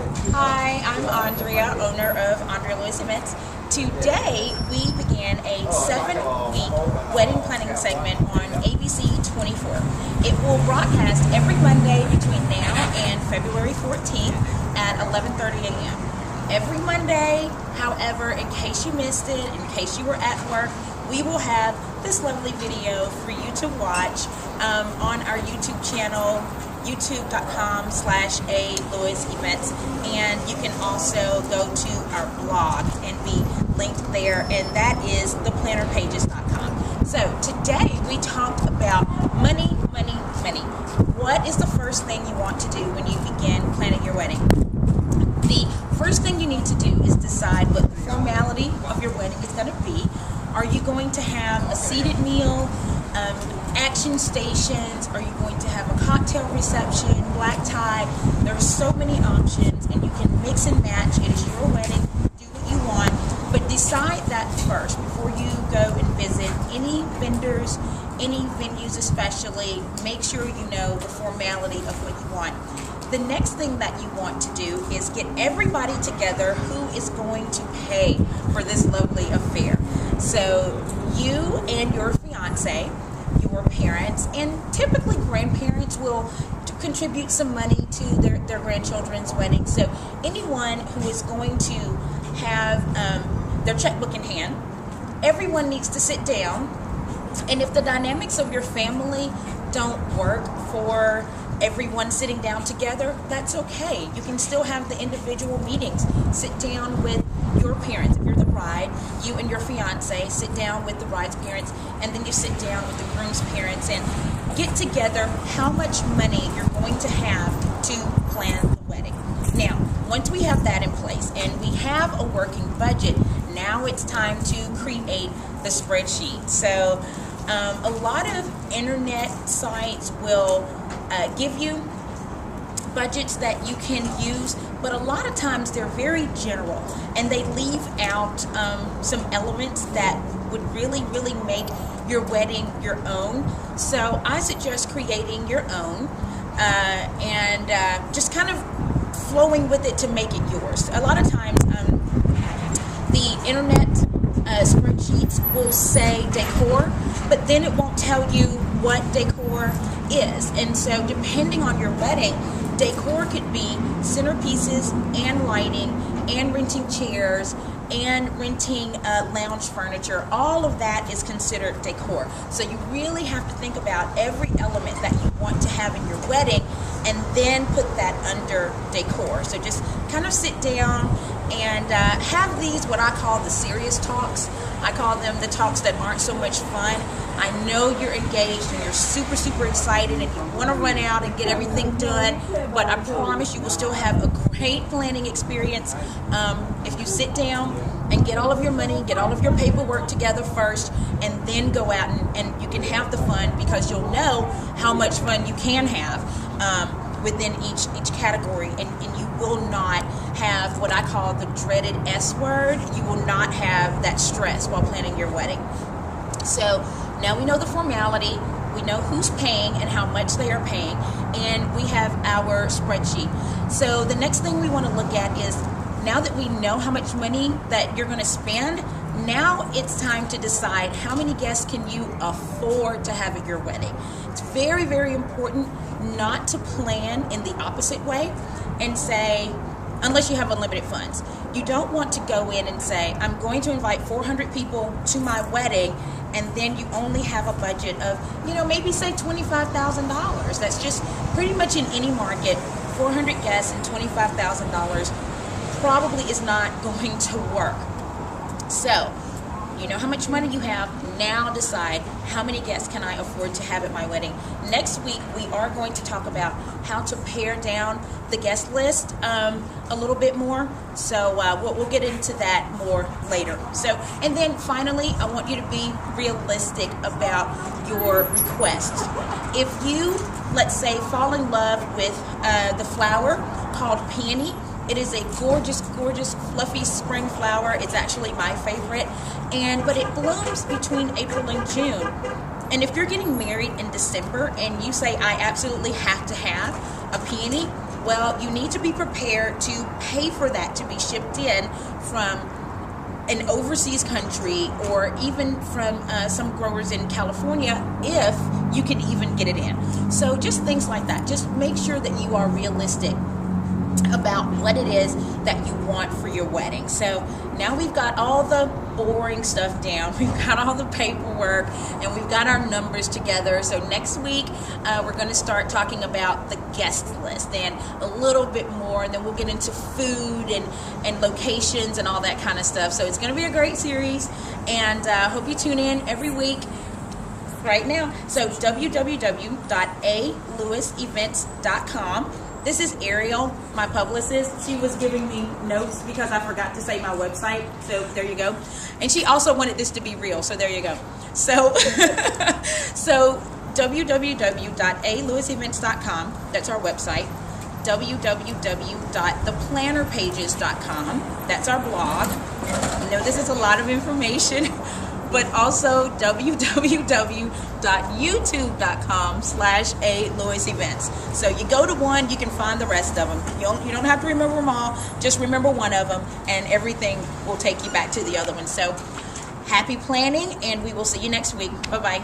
Hi, I'm Andrea, owner of Andria Events. Today we began a 7-week wedding planning segment on ABC 24. It will broadcast every Monday between now and February 14th at 11:30 a.m. Every Monday, however, in case you missed it, in case you were at work, we will have this lovely video for you to watch on our YouTube channel, youtube.com/A-Lewis-Events, and you can also go to our blog and be linked there, and that is theplannerpages.com. So today we talk about money, money, money. What is the first thing you want to do when you begin planning your wedding? The first thing you need to do is decide what the formality of your wedding is going to be. Are you going to have a seated meal, action stations? Are you going to have a cocktail reception, black tie? There are so many options, and you can mix and match. It is your wedding. Do what you want, but decide that first before you go and visit any vendors, any venues especially. Make sure you know the formality of what you want. The next thing that you want to do is get everybody together who is going to pay for this lovely affair. So you and your fiance, your parents, and typically grandparents will contribute some money to their grandchildren's wedding. So anyone who is going to have their checkbook in hand, everyone needs to sit down. And if the dynamics of your family don't work for everyone sitting down together, that's okay. You can still have the individual meetings. Sit down with your parents. If you're the bride, you and your fiance sit down with the bride's parents, and then you sit down with the groom's parents and get together how much money you're going to have to plan the wedding. Now, once we have that in place and we have a working budget, now it's time to create the spreadsheet. So a lot of internet sites will give you budgets that you can use, but a lot of times they're very general and they leave out some elements that would really make your wedding your own. So I suggest creating your own and just kind of flowing with it to make it yours. A lot of times the internet spreadsheets will say decor, but then it won't tell you what decor is. And so depending on your wedding, decor could be centerpieces and lighting and renting chairs and renting lounge furniture. All of that is considered decor. So you really have to think about every element that you want to have in your wedding and then put that under decor. So just kind of sit down and have these, what I call the serious talks. I call them the talks that aren't so much fun. I know you're engaged and you're super excited and you want to run out and get everything done, but I promise you will still have a great planning experience if you sit down and get all of your money, get all of your paperwork together first, and then go out and you can have the fun, because you'll know how much fun you can have within each category, and you will not have what I call the dreaded S word. You will not have that stress while planning your wedding. So now we know the formality, we know who's paying and how much they are paying, and we have our spreadsheet. So the next thing we want to look at is, now that we know how much money that you're going to spend, now it's time to decide how many guests can you afford to have at your wedding. It's very important not to plan in the opposite way and say, unless you have unlimited funds. You don't want to go in and say, I'm going to invite 400 people to my wedding, and then you only have a budget of, maybe say $25,000. That's just pretty much in any market, 400 guests and $25,000 probably is not going to work. So, you know how much money you have. Now decide, how many guests can I afford to have at my wedding? Next week, we are going to talk about how to pare down the guest list a little bit more. So we'll get into that more later. So, and then finally, I want you to be realistic about your requests. If you, let's say, fall in love with the flower called peony, it is a gorgeous fluffy spring flower. It's actually my favorite, but it blooms between April and June. And if you're getting married in December and you say, I absolutely have to have a peony, Well, you need to be prepared to pay for that to be shipped in from an overseas country, or even from some growers in California, if you can even get it in. So just things like that. Just make sure that you are realistic about what it is that you want for your wedding. So now we've got all the boring stuff down, we've got all the paperwork, and we've got our numbers together. So next week we're going to start talking about the guest list and a little bit more, and then we'll get into food and locations and all that kind of stuff. So it's going to be a great series, and hope you tune in every week right now. So www.aLewisEvents.com. This is Ariel, my publicist. She was giving me notes because I forgot to say my website. So there you go. And she also wanted this to be real. So there you go. So, www.aLewisEvents.com. That's our website. www.theplannerpages.com. That's our blog. I know this is a lot of information. But also www.youtube.com/aLewisEvents. So you go to one, you can find the rest of them. You don't have to remember them all. Just remember one of them, and everything will take you back to the other one. So happy planning, and we will see you next week. Bye-bye.